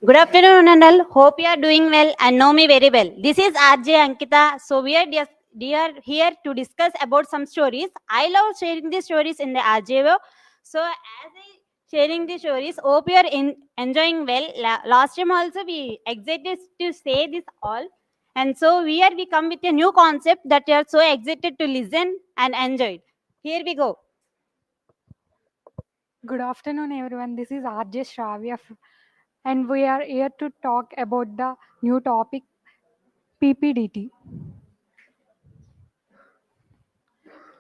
Good afternoon, and all. Hope you are doing well and know me very well. This is RJ Ankita. So we are here to discuss about some stories. I love sharing these stories in the RJO. So as I sharing the stories, hope you are enjoying well. Last time also we excited to say this all, and so we come with a new concept that you are so excited to listen and enjoy it. Here we go. Good afternoon, everyone. This is RJ Shravya, and we are here to talk about the new topic PPDT.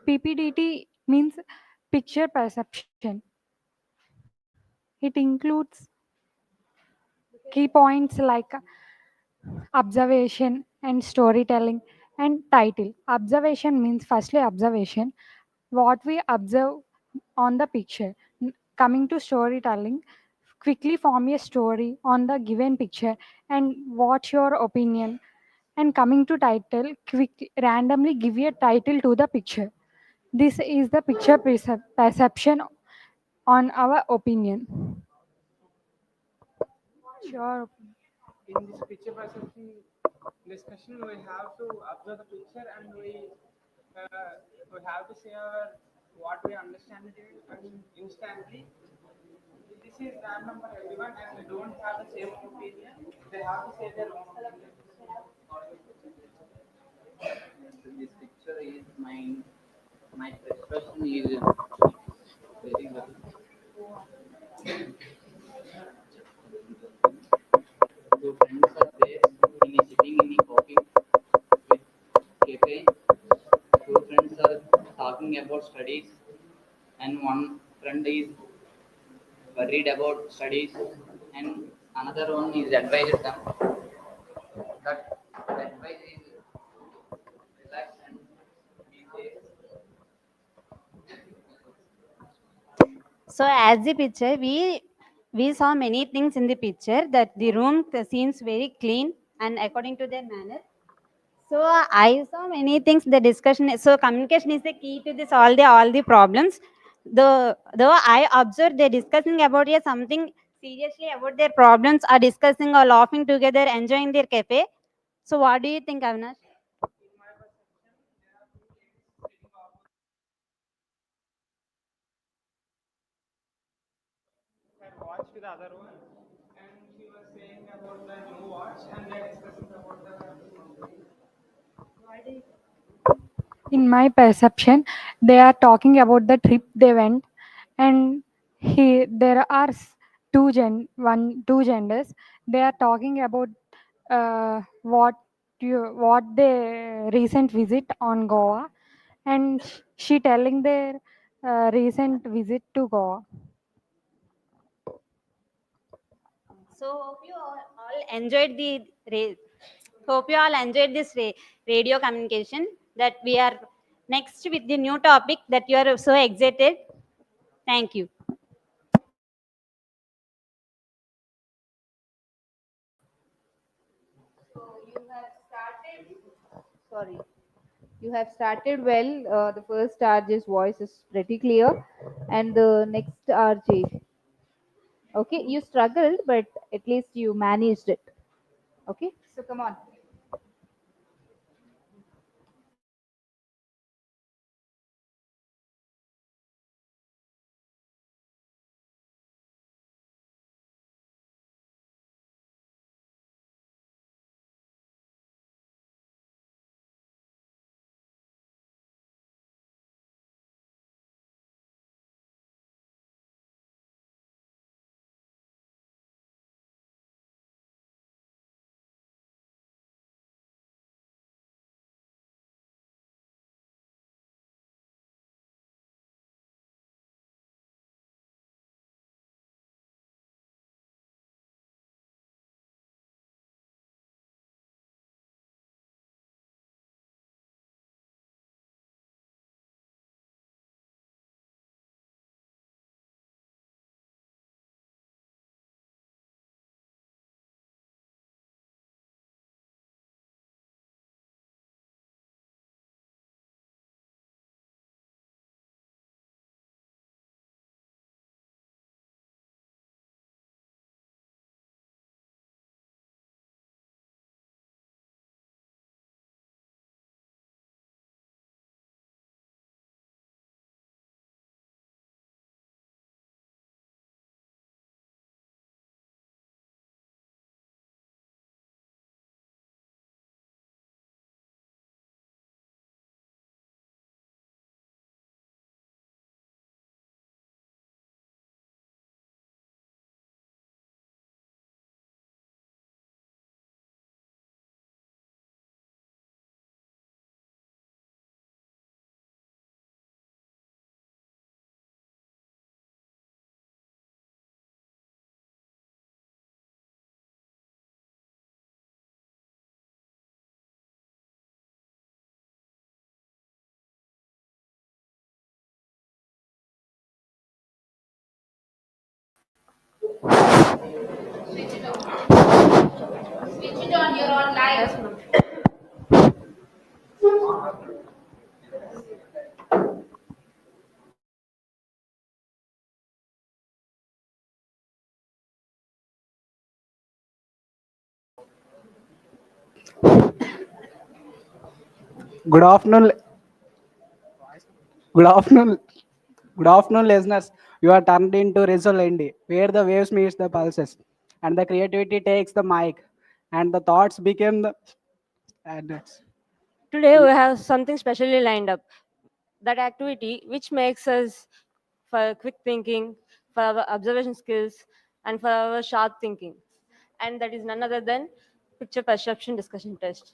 PPDT means picture perception. It includes key points like observation and storytelling and title. Observation means firstly observation, what we observe on the picture. Coming to storytelling, quickly form a story on the given picture and what's your opinion. And coming to title, quick randomly give a title to the picture. This is the picture perception on our opinion. Sure. In this picture perception discussion, we have to observe the picture and we have to say what we understand it and instantly. This is random for everyone, and they don't have the same opinion. They have to say their own opinion. So this picture is mine. My expression is very well. Two friends are there in a sitting in a coffee with cafe. Two friends are talking about studies, and one friend is worried about studies, and another one is advised them that advice is relax and be there. So as the picture, we saw many things in the picture that the room seems very clean and according to their manner. So I saw many things. The discussion. So communication is the key to this all the problems. Though I observed they're discussing about here something seriously about their problems, are discussing or laughing together, enjoying their cafe. So what do you think, Avinash? In my perception, there are two ladies sitting opposite. Had watch with the other one, and she was saying about the new watch, and they're discussing about the. In my perception, they are talking about the trip they went, and there are two genders. They are talking about what they recent visit on Goa, and she telling their recent visit to Goa. So enjoyed the hope you all enjoyed this radio communication that we are next with the new topic that you are so excited. Thank you. You have started. Sorry, you have started well. The first RJ's voice is pretty clear, and the next RJ. Okay, you struggled, but at least you managed it. Okay, so come on. Switch it on, you're on live. Yes, ma'am. Good afternoon, good afternoon, good afternoon, listeners. You are turned into Rizzo-Lendi, where the waves meets the pulses, and the creativity takes the mic, and the thoughts become the adults. Today we have something specially lined up. That activity which makes us for quick thinking, for our observation skills, and for our sharp thinking. And that is none other than picture perception discussion test.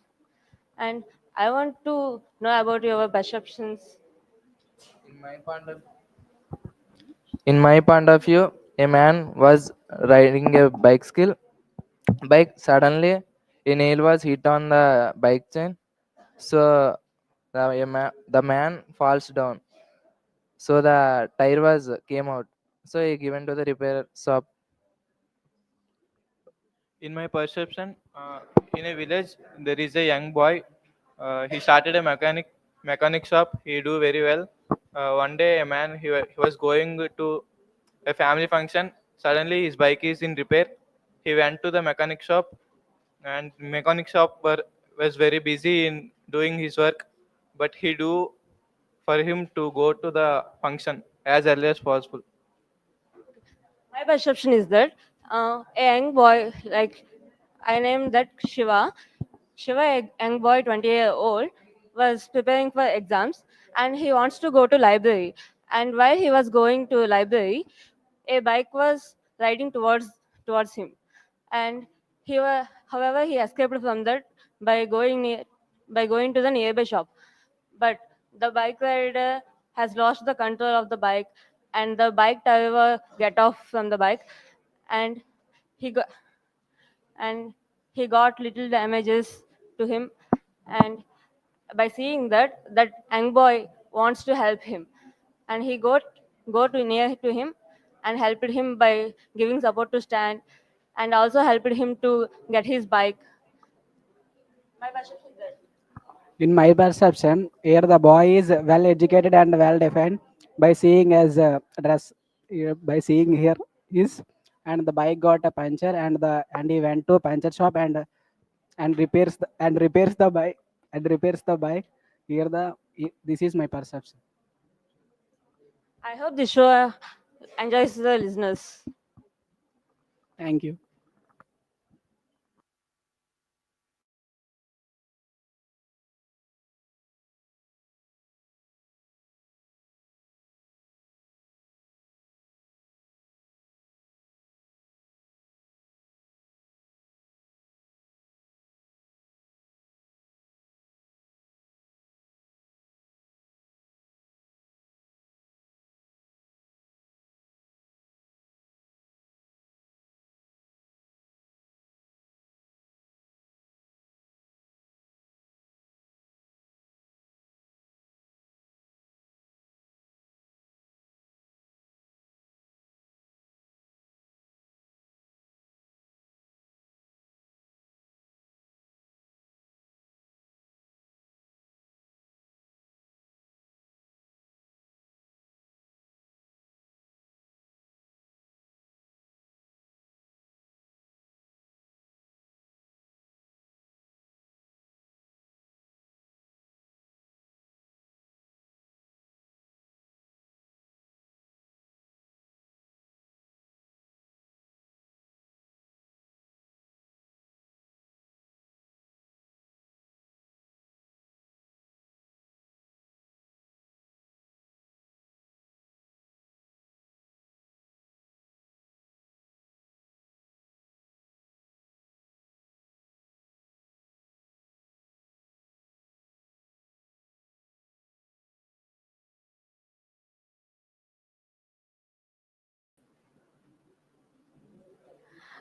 And I want to know about your perceptions. In my point of in my point of view, a man was riding a bike. Suddenly, a nail was hit on the bike chain, so the man falls down. So the tire was came out. So he given to the repair shop. In my perception, in a village there is a young boy. He started a mechanic shop. He do very well. One day a man he was going to a family function. Suddenly his bike is in repair. He went to the mechanic shop, and mechanic shop was very busy in doing his work, but he do for him to go to the function as early as possible. My perception is that a young boy, like I named that Shiva. Shiva, a young boy, 20-year-old, was preparing for exams and he wants to go to library. And while he was going to library, a bike was riding towards him. And however, he escaped from that by by going to the nearby shop. But the bike rider has lost the control of the bike, and the bike driver get off from the bike, and he got and he got little damages to him. And by seeing that young boy wants to help him, and he go to near to him and helped him by giving support to stand, and also helped him to get his bike. My perception is that. In my perception, here the boy is well educated and well defined by seeing as dress, by seeing here is, and the bike got a puncture, and he went to puncture shop and repairs the bike and repairs the bike. Here this is my perception. I hope this show enjoys the listeners. Thank you.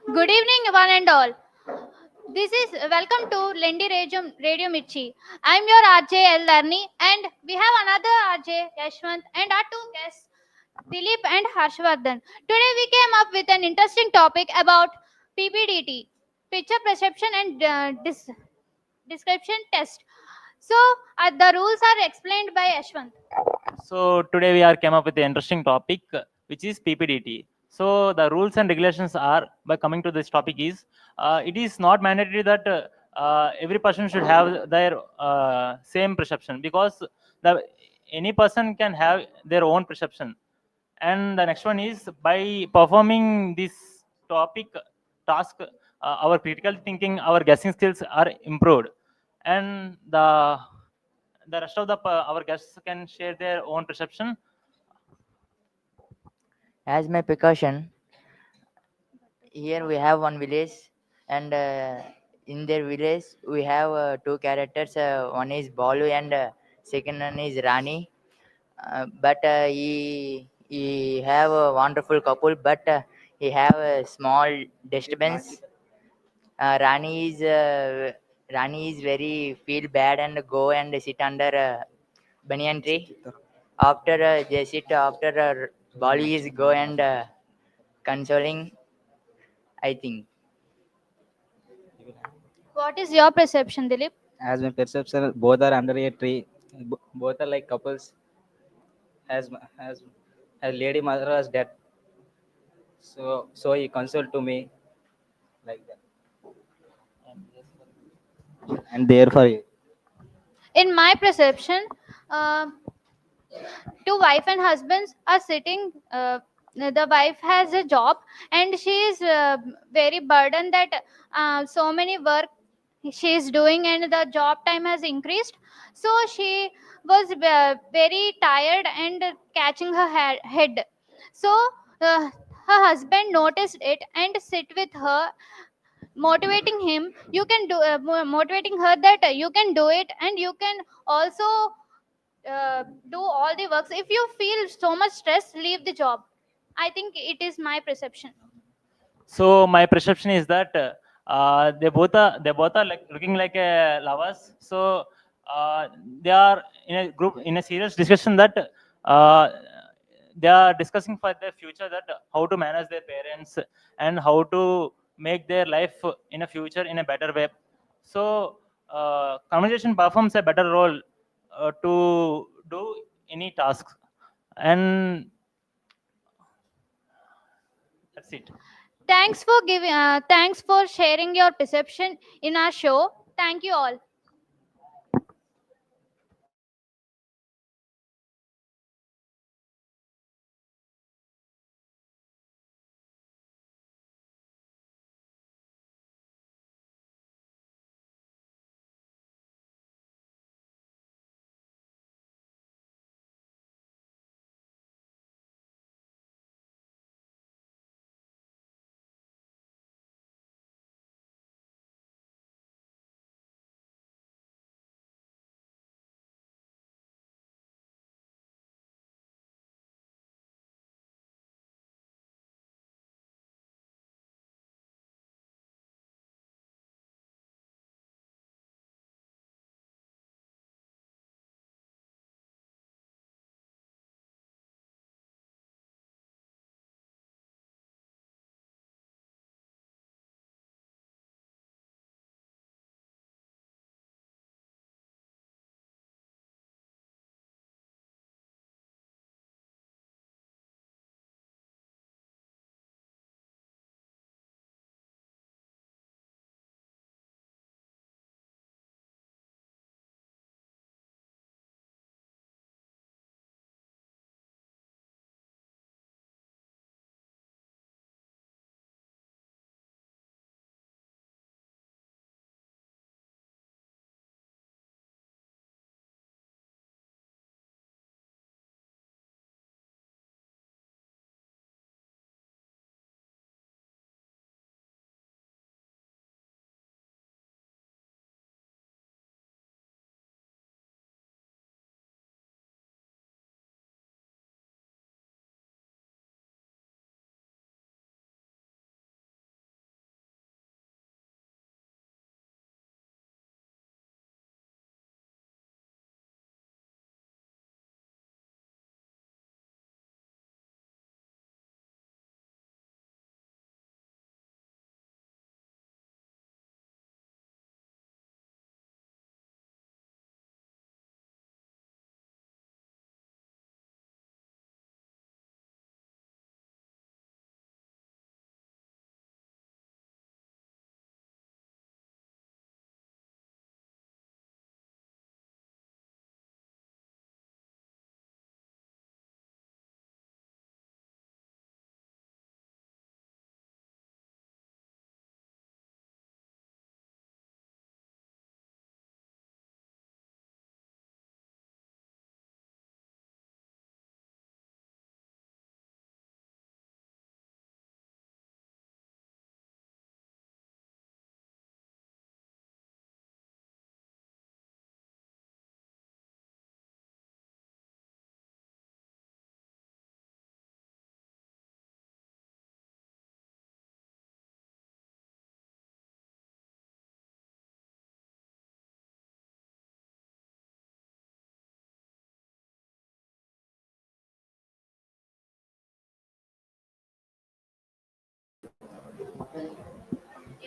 Good evening, one and all. This is welcome to Lendi Radio Mirchi. I'm your RJ L. Larni, and we have another RJ Yashwant and our two guests. Dilip and Harshvardhan. Today we came up with an interesting topic about PPDT, picture perception and description test. So the rules are explained by Ashwant. So today we are came up with an interesting topic, which is PPDT. So the rules and regulations are, by coming to this topic, is it is not mandatory that every person should have their same perception, because the any person can have their own perception. And the next one is, by performing this topic task, our critical thinking, our guessing skills are improved, and the rest of our guests can share their own perception. As my precaution, here we have one village, and in their village we have two characters. One is Balu, and second one is Rani. But he have a wonderful couple, but he have a small disturbance. Rani is very feel bad and go and sit under a banyan tree. After they sit, after Balu is go and consoling, I think. What is your perception, Dilip? As my perception, both are under a tree. Both are like couples. As as lady mother was dead, so he consoled to me like that, and therefore In my perception, uh, two wife and husbands are sitting. The wife has a job and she is very burdened that so many work she is doing and the job time has increased. So she was very tired and catching her head. So her husband noticed it and sit with her, motivating him. You can do motivating her that you can do it and you can also do all the works. If you feel so much stress, leave the job. I think it is my perception. So my perception is that they both are like looking like lovers. So uh, they are in a group, in a serious discussion, that uh, they are discussing for their future, that how to manage their parents and how to make their life in a future in a better way. So conversation performs a better role to do any tasks, and that's it. Thanks for sharing your perception in our show. Thank you all.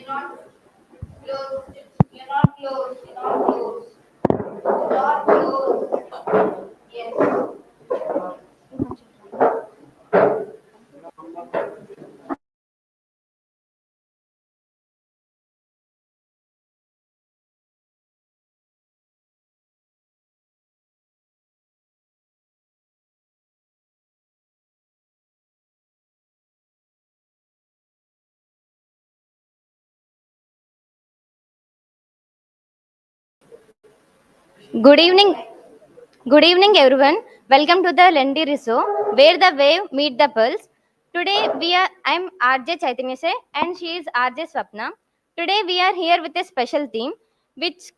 You're not close. You're not close. You're not close. Not close. Yes. Good evening. Good evening, everyone. Welcome to the Lendi Resort, where the wave meet the pulse. Today I'm RJ Chaitanya Se, and she is RJ Swapna. Today we are here with a special theme, which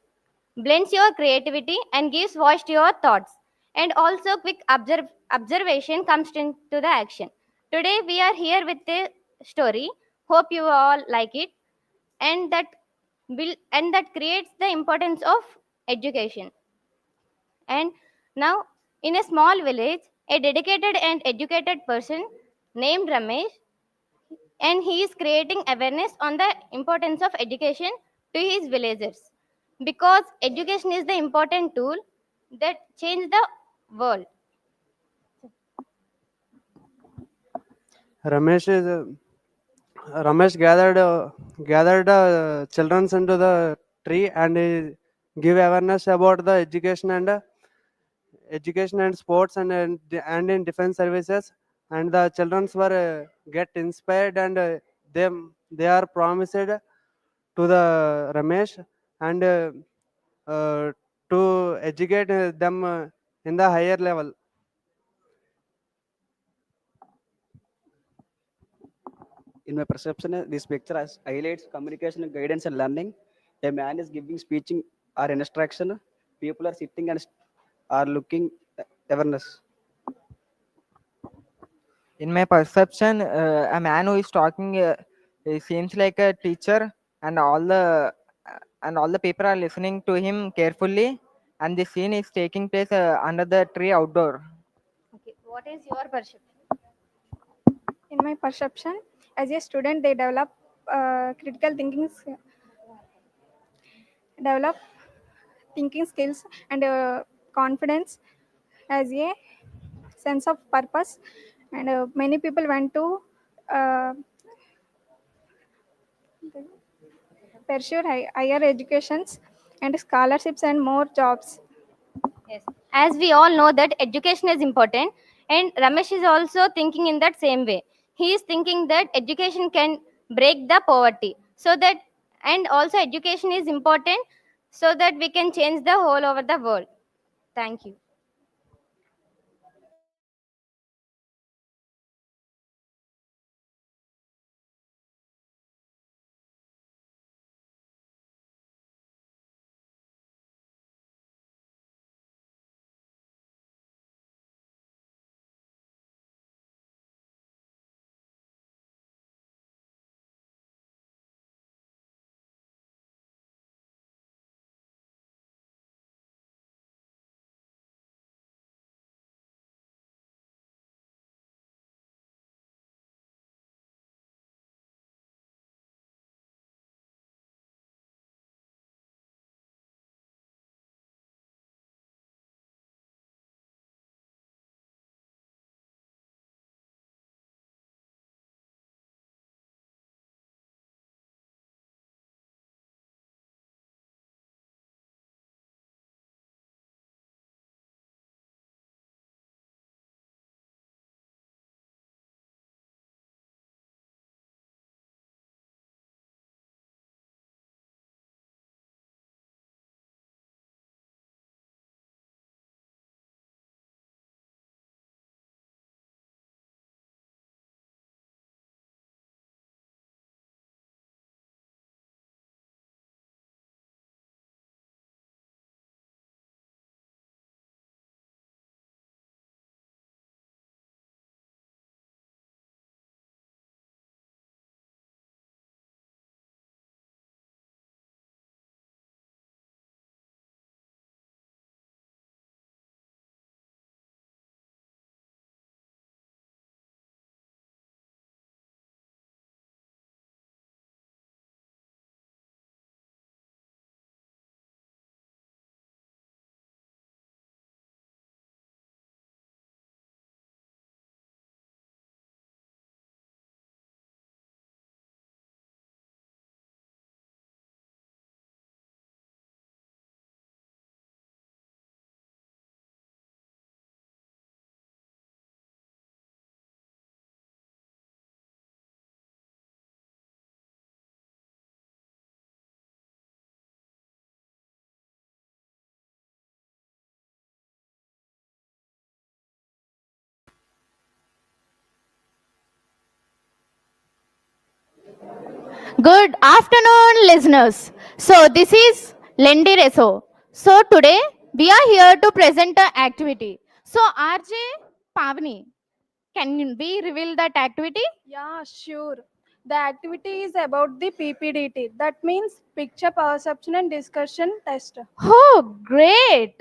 blends your creativity and gives voice to your thoughts. And also, quick observation comes into the action. Today we are here with a story. Hope you all like it, and that creates the importance of education. And now, in a small village, a dedicated and educated person named Ramesh, and he is creating awareness on the importance of education to his villagers. Because education is the important tool that change the world. Ramesh is Ramesh gathered children into the tree and give awareness about the education and sports and in defense services, and the children were get inspired, and they are promised to the Ramesh, and uh, to educate them in the higher level. In my perception, this picture highlights communication, guidance, and learning. A man is giving speeching or instruction. People are sitting and are looking awareness. In my perception, a man who is talking he seems like a teacher, and all the people are listening to him carefully, and the scene is taking place under the tree outdoor. Okay, what is your perception? In my perception, as a student, they critical thinking, develop thinking skills and confidence as a sense of purpose. And many people went to uh, pursue higher educations and scholarships and more jobs. Yes. As we all know that education is important, and Ramesh is also thinking in that same way. He is thinking that education can break the poverty. So that, and also education is important so that we can change the whole over the world. Thank you. Good afternoon, listeners. So, this is Lendi Reso. So, today we are here to present an activity. So, RJ Pavni, can we reveal that activity? Yeah, sure. The activity is about the PPDT. That means picture perception and discussion test. Oh, great.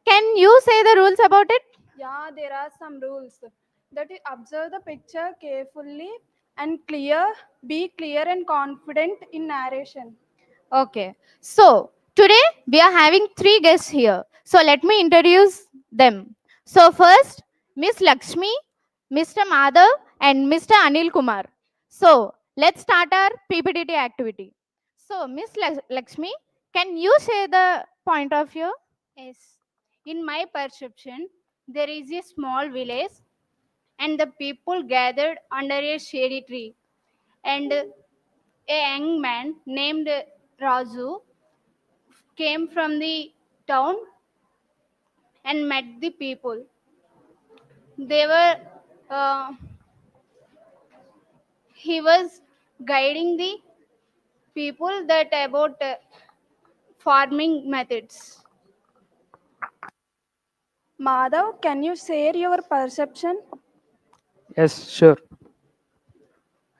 Can you say the rules about it? Yeah, there are some rules. That is observe the picture carefully and clear, be clear and confident in narration. Okay. So, today we are having three guests here. So, let me introduce them. So, first, Miss Lakshmi, Mr. Madhav, and Mr. Anil Kumar. So, let's start our PPDT activity. So, Miss Lakshmi, can you say the point of view? Yes. In my perception, there is a small village and the people gathered under a shady tree. And a young man named Raju came from the town and met the people. They were, uh, he was guiding the people that about farming methods. Madhav, can you share your perception? Yes, sure.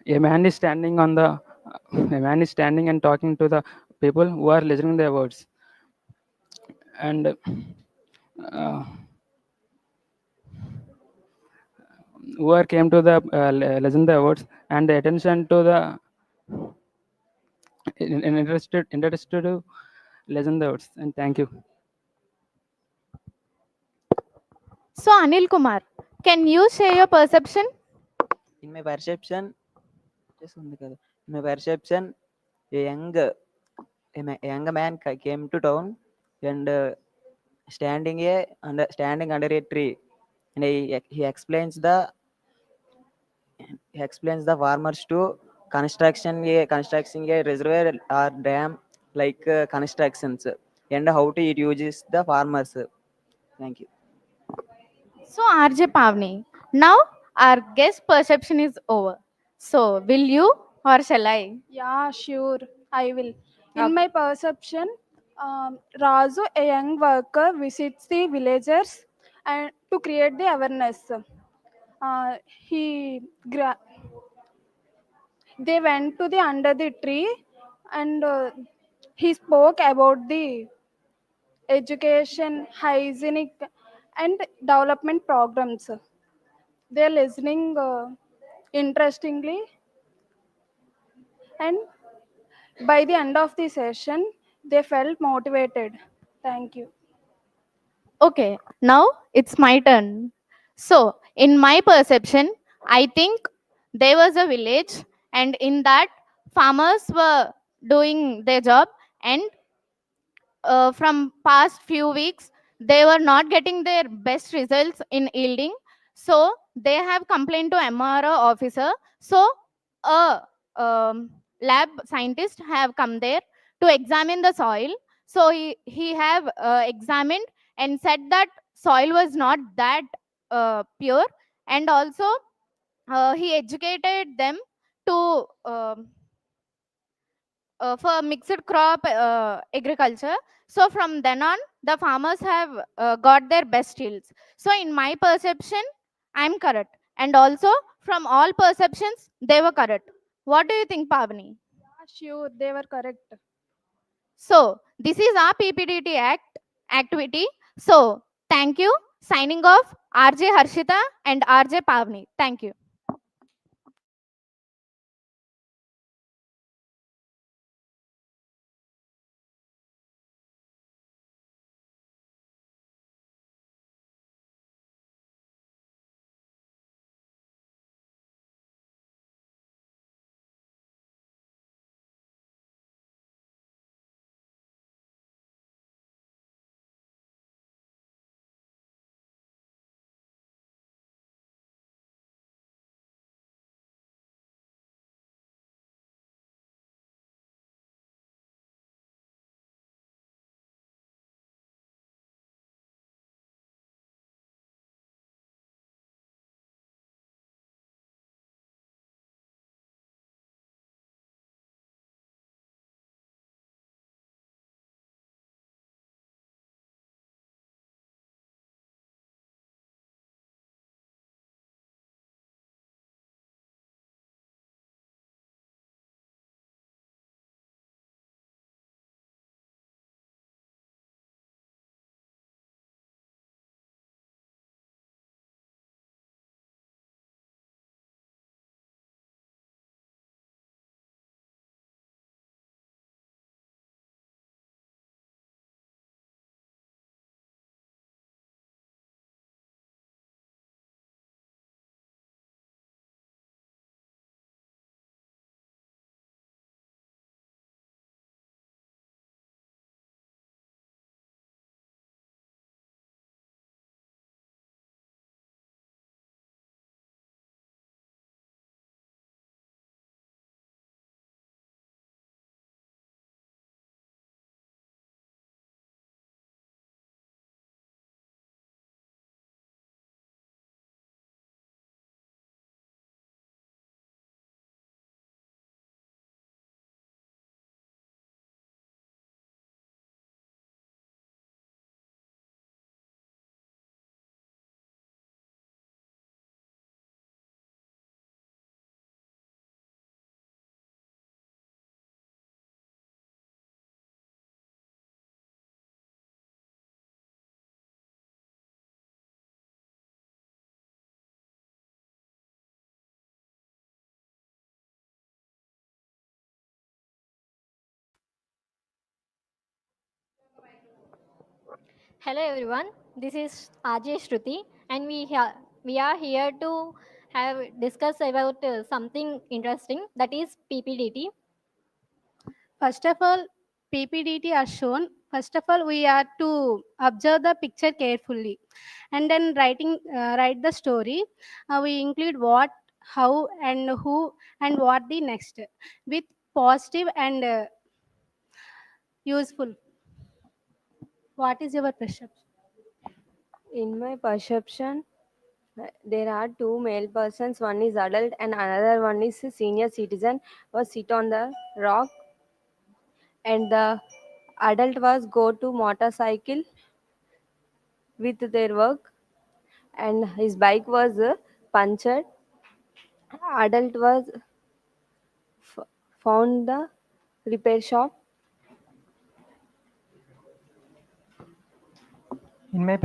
A man is standing on the a man is standing and talking to the people who are listening their words, and whoever came to the listen the words and the attention to the interested to listen the words, and thank you. So, Anil Kumar, can you share your perception? In my perception, just ఉంది కదా. In my perception, a young man came to town and standing under a tree, and he explains the farmers to constructing a reservoir or dam like constructions, and how to it uses the farmers. Thank you. So, RJ Pavni, now our guest perception is over. So, will you or shall I? Yeah, sure, I will. In Okay. my perception, Raju, a young worker, visits the villagers and to create the awareness. Uh, he gra- they went to the under the tree and he spoke about the education, hygienic, and development programs. They're listening interestingly, and by the end of the session, they felt motivated. Thank you. Okay, now it's my turn. So, in my perception, I think there was a village, and in that, farmers were doing their job, and from past few weeks they were not getting their best results in yielding, so they have complained to MRO officer. So a lab scientist have come there to examine the soil. So he have examined and said that soil was not that pure, and also he educated them to for mixed crop agriculture. So from then on, the farmers have got their best yields. So in my perception, I'm correct, and also from all perceptions, they were correct. What do you think, Pavni? Yeah, sure, they were correct. So this is our PPDT activity. So thank you. Signing off, RJ Harshita and RJ Pavni. Thank you. Hello everyone, this is RJ Shruti and we are here to have discuss about something interesting, that is PPDT. First of all, PPDT are shown. First of all, we are to observe the picture carefully, and then write the story. We include what, how, and who, and what the next, with positive and useful. What is your perception? In my perception, there are two male persons. One is adult and another one is a senior citizen. Was sit on the rock, and the adult was go to motorcycle with their work, and his bike was punctured. Adult was found the repair shop. In my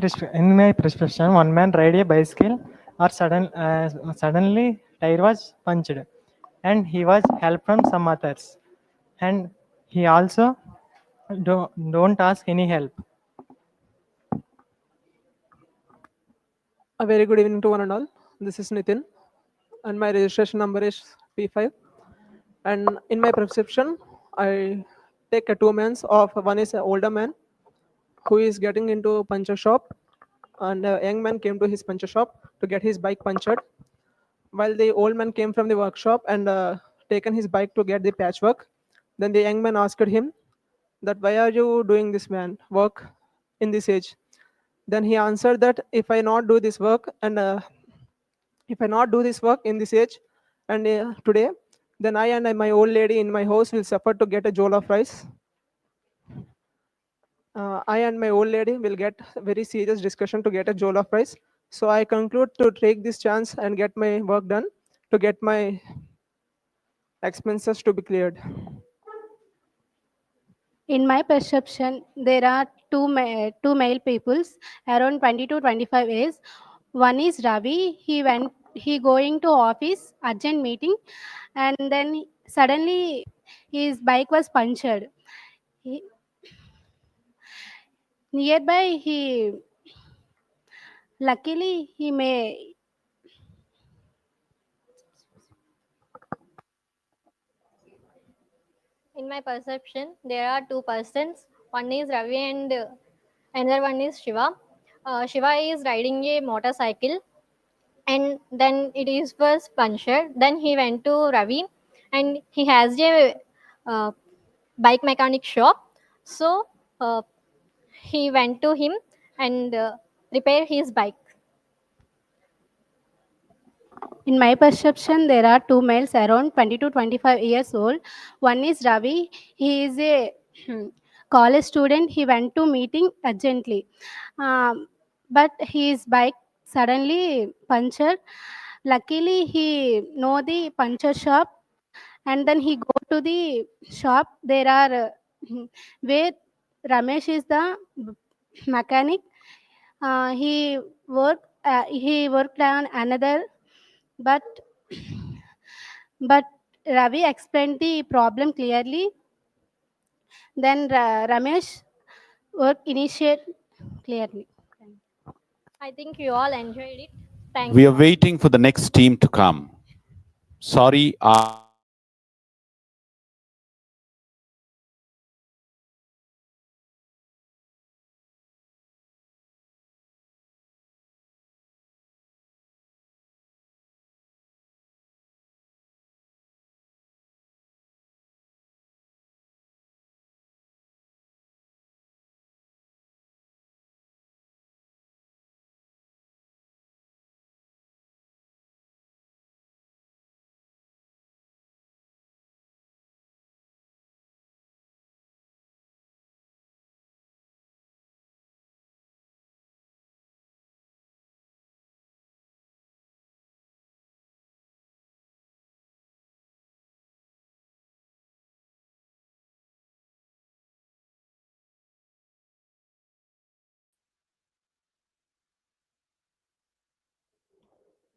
prescription, one man ride a bicycle, or suddenly tire was punctured, and he was help from some others, and he also don't ask any help. A very good evening to one and all. This is Nitin, and my registration number is P5. And in my perception, I take a two men of one is an older man who is getting into a puncture shop, and a young man came to his puncture shop to get his bike punctured. While the old man came from the workshop and taken his bike to get the patchwork, then the young man asked him that why are you doing this man work in this age? Then he answered that if I not do this work and if I not do this work in this age and today, then I and my old lady in my house will suffer to get a jowl of rice. I and my old lady will get very serious discussion to get a jowl of rice. So I conclude to take this chance and get my work done to get my expenses to be cleared. In my perception, there are two male peoples around 20 to 25 years. One is Ravi. He going to office urgent meeting, and then suddenly his bike was punctured. He, nearby, he luckily he may. In my perception, there are two persons. One is Ravi and another one is Shiva. Shiva is riding a motorcycle and then it is first punctured. Then he went to Ravi and he has a uh, bike mechanic shop. So he went to him and repair his bike. In my perception, there are two males around 20 to 25 years old. One is Ravi. He is a college student. He went to meeting urgently, but his bike suddenly punctured. Luckily, he know the puncture shop, and then he go to the shop. There are where Ramesh is the mechanic. He worked on another, but but Ravi explained the problem clearly. Then Ramesh work initiate clearly. I think you all enjoyed it. Thank We you are all. waiting for the next team to come. Sorry,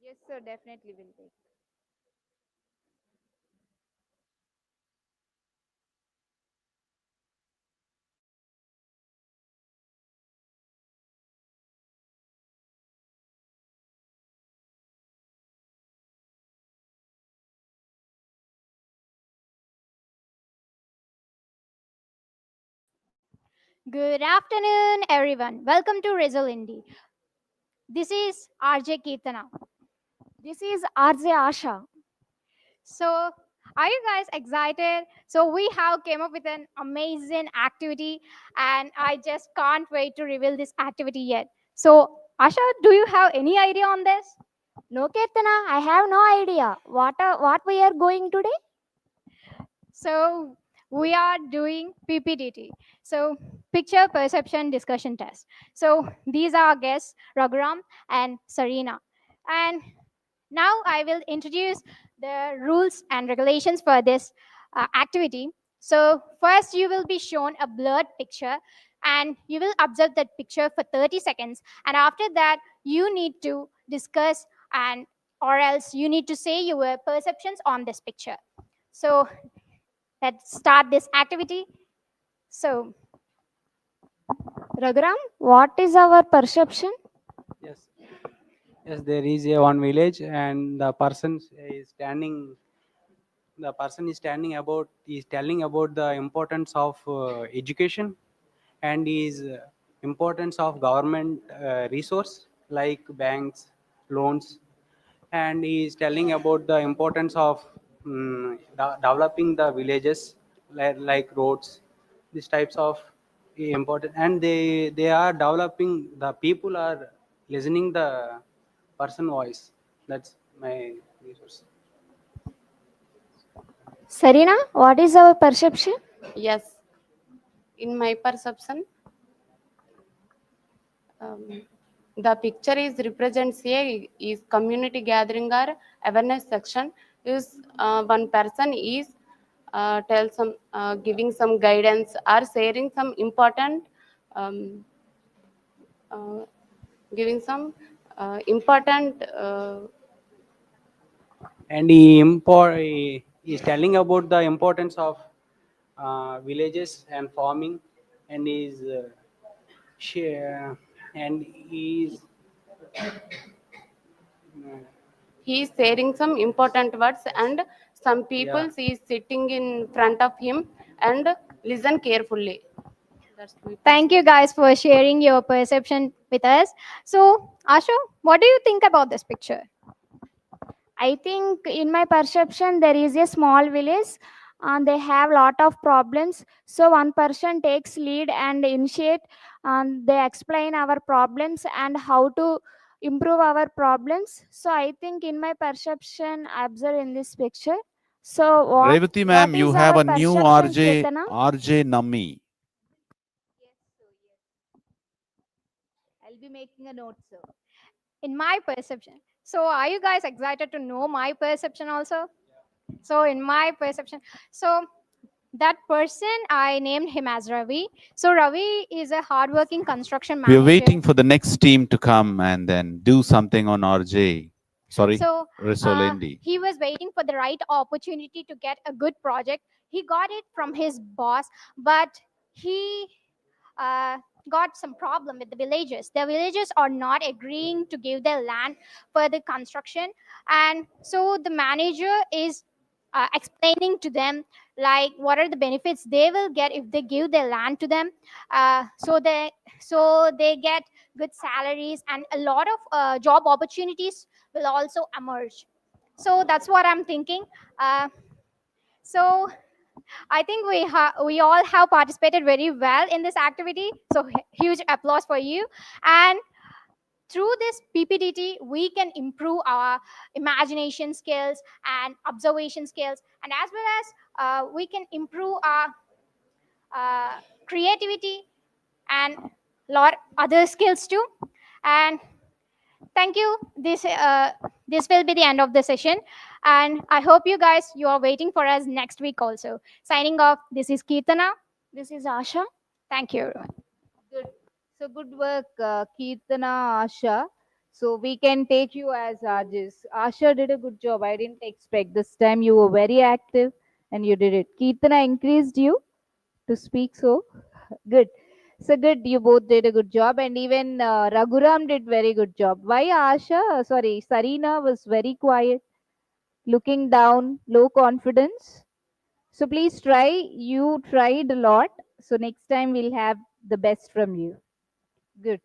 Yes, sir, definitely will take. Good afternoon, everyone. Welcome to Result Indy. This is RJ Kirtana. This is RJ Asha. So, are you guys excited? So, we have came up with an amazing activity, and I just can't wait to reveal this activity yet. So, Asha, do you have any idea on this? No, Kirtana, I have no idea. What we are going today? So we are doing PPDT. So picture perception discussion test. So these are our guests, Raghuram and Sarina. And now I will introduce the rules and regulations for this activity. So first you will be shown a blurred picture and you will observe that picture for 30 seconds. And after that, you need to discuss and or else you need to say your perceptions on this picture. So let's start this activity. So, Raghuram, what is our perception? Yes. Yes, there is a one village, and the person is standing. The person is telling about the importance of education, and is importance of government resource like banks, loans, and he is telling about the importance of developing the villages like roads, these types of important, and they are developing, the people are listening the person voice. That's my resource. Sarina, what is our perception? Yes, in my perception, the picture is represents a is community gathering or awareness section. Is one person is tell some giving some guidance or sharing some important uh, giving some important And he is telling about the importance of villages and farming, and is share, and he is he is sharing some important words, and some people yeah. is sitting in front of him and listen carefully. That's my thank you guys for sharing your perception with us. So, Asha, what do you think about this picture? I think in my perception there is a small village and they have lot of problems. So one person takes lead and initiate and they explain our problems and how to improve our problems. So I think in my perception I observe in this picture. So Revati what ma'am, you is have our a new perception, RJ, Kirtana? RJ Nummy. I'll be making a note, sir. In my perception. So, are you guys excited to know my perception also? So, in my perception, so that person I named him as Ravi. So, Ravi is a hardworking construction We are manager. waiting for the next team to come and then do something on RJ. Sorry, So Risolendi. he was waiting for the right opportunity to get a good project. He got it from his boss, but he uh, got some problem with the villagers. The villagers are not agreeing to give their land for the construction, and so the manager is explaining to them like what are the benefits they will get if they give their land to them. So they get good salaries and a lot of job opportunities will also emerge. So that's what I'm thinking. So I think we all have participated very well in this activity. So huge applause for you. And through this PPDT, we can improve our imagination skills and observation skills, and as well as we can improve our creativity and lot other skills too. And thank you. This will be the end of the session, and I hope you are waiting for us next week also. Signing off. This is Kirtana. This is Asha. Thank you, everyone. Good. So good work, Kirtana, Asha. So we can take you as Rajesh. Asha did a good job. I didn't expect this time. You were very active and you did it. Kirtana increased you to speak so good. So good. You both did a good job, and even Raghuram did very good job. Why Asha? Sorry, Sarina was very quiet, looking down, low confidence. So please try. You tried a lot. So next time we'll have the best from you. Good.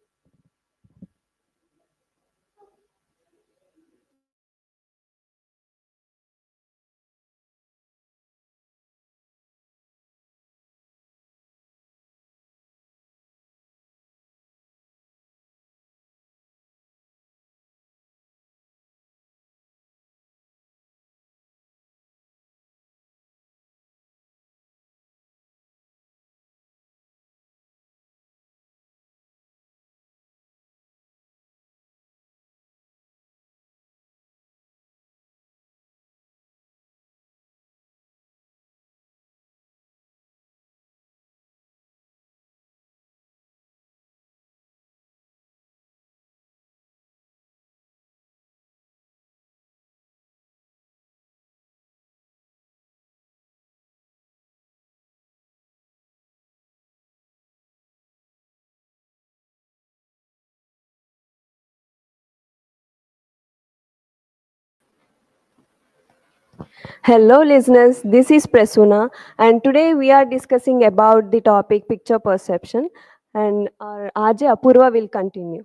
Hello listeners, this is Presuna and today we are discussing about the topic picture perception and our RJ Apurva will continue.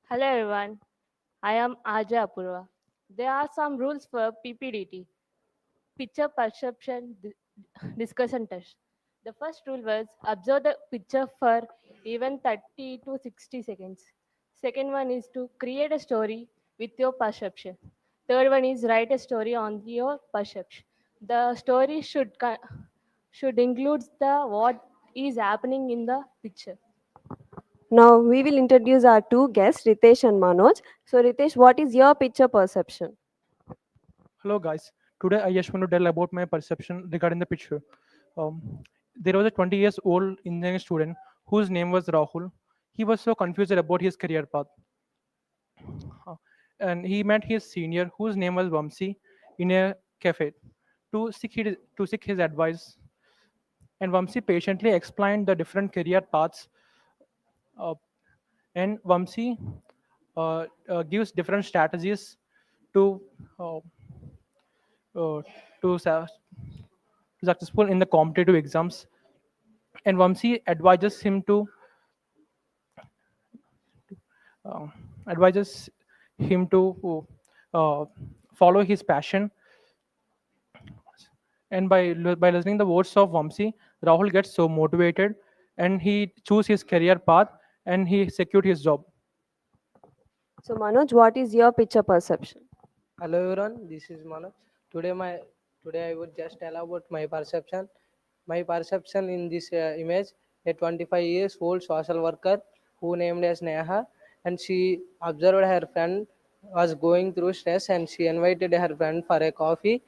Hello everyone, I am Aja Apurva. There are some rules for PPDT, Picture Perception Discussion Test. The first rule was observe the picture for even 30 to 60 seconds. Second one is to create a story with your perception. Third one is write a story on your perception. The story should include the what is happening in the picture. Now we will introduce our two guests Ritesh and Manoj. So Ritesh, what is your picture perception? Hello guys, today I just want to tell about my perception regarding the picture. There was a 20 years old engineering student whose name was Rahul. He was so confused about his career path. And he met his senior whose name was Vamsi in a cafe to seek his advice. And Vamsi patiently explained the different career paths. Uh, and Vamsi gives different strategies to uh, to successful in the competitive exams. And Vamsi uh, advises him to uh, follow his passion. And by listening the words of Vamsi, Rahul gets so motivated, and he choose his career path, and he secured his job. So Manoj, what is your picture perception? Hello everyone, this is Manoj. Today I would just tell about my perception. My perception in this image, a 25 years old social worker who named as Neha, and she observed her friend was going through stress, and she invited her friend for a coffee,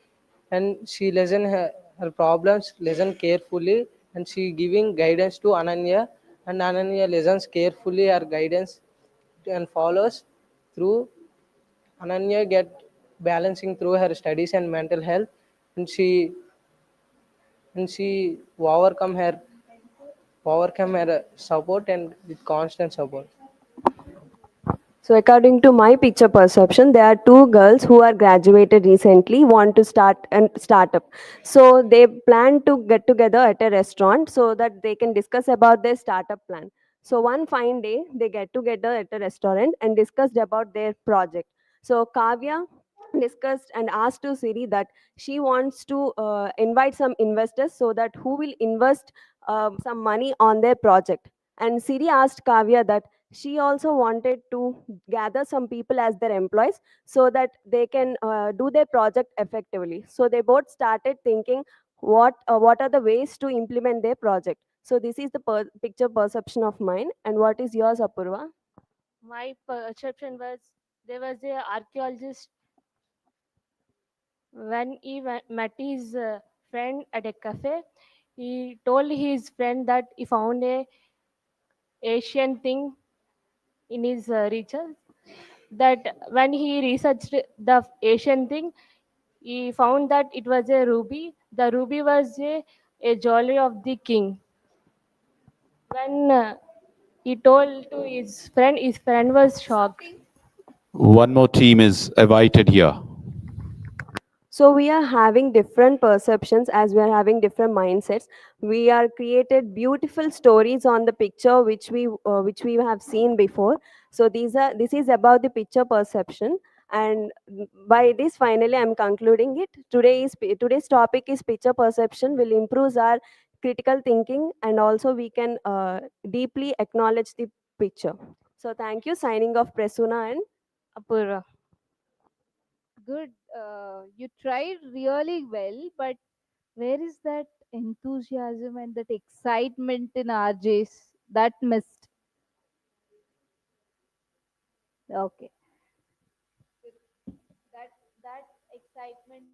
and she listened her problems, listened carefully, and she giving guidance to Ananya, and Ananya listens carefully her guidance and follows through. Ananya get balancing through her studies and mental health, and she overcome her support and with constant support. So according to my picture perception, there are two girls who are graduated recently want to start a startup. So they plan to get together at a restaurant so that they can discuss about their startup plan. So one fine day they get together at a restaurant and discussed about their project. So Kavya discussed and asked to Siri that she wants to invite some investors so that who will invest some money on their project. And Siri asked Kavya that she also wanted to gather some people as their employees so that they can do their project effectively. So they both started thinking what are the ways to implement their project. So this is the picture perception of mine. And what is yours, Apurva? My perception was there was a archaeologist when he met his friend at a cafe. He told his friend that he found a Asian thing in his research. That when he researched the Asian thing, he found that it was a ruby. The ruby was a jewelry of the king. When he told to his friend was shocked. One more team is invited here. So we are having different perceptions as we are having different mindsets. We are created beautiful stories on the picture which we have seen before. So this is about the picture perception. And by this, finally, I'm concluding it. Today's topic is picture perception will improve our critical thinking, and also we can deeply acknowledge the picture. So thank you. Signing off, Presuna and Apurva. Good. You tried really well, but where is that enthusiasm and that excitement in RJs? That missed. Okay. That that excitement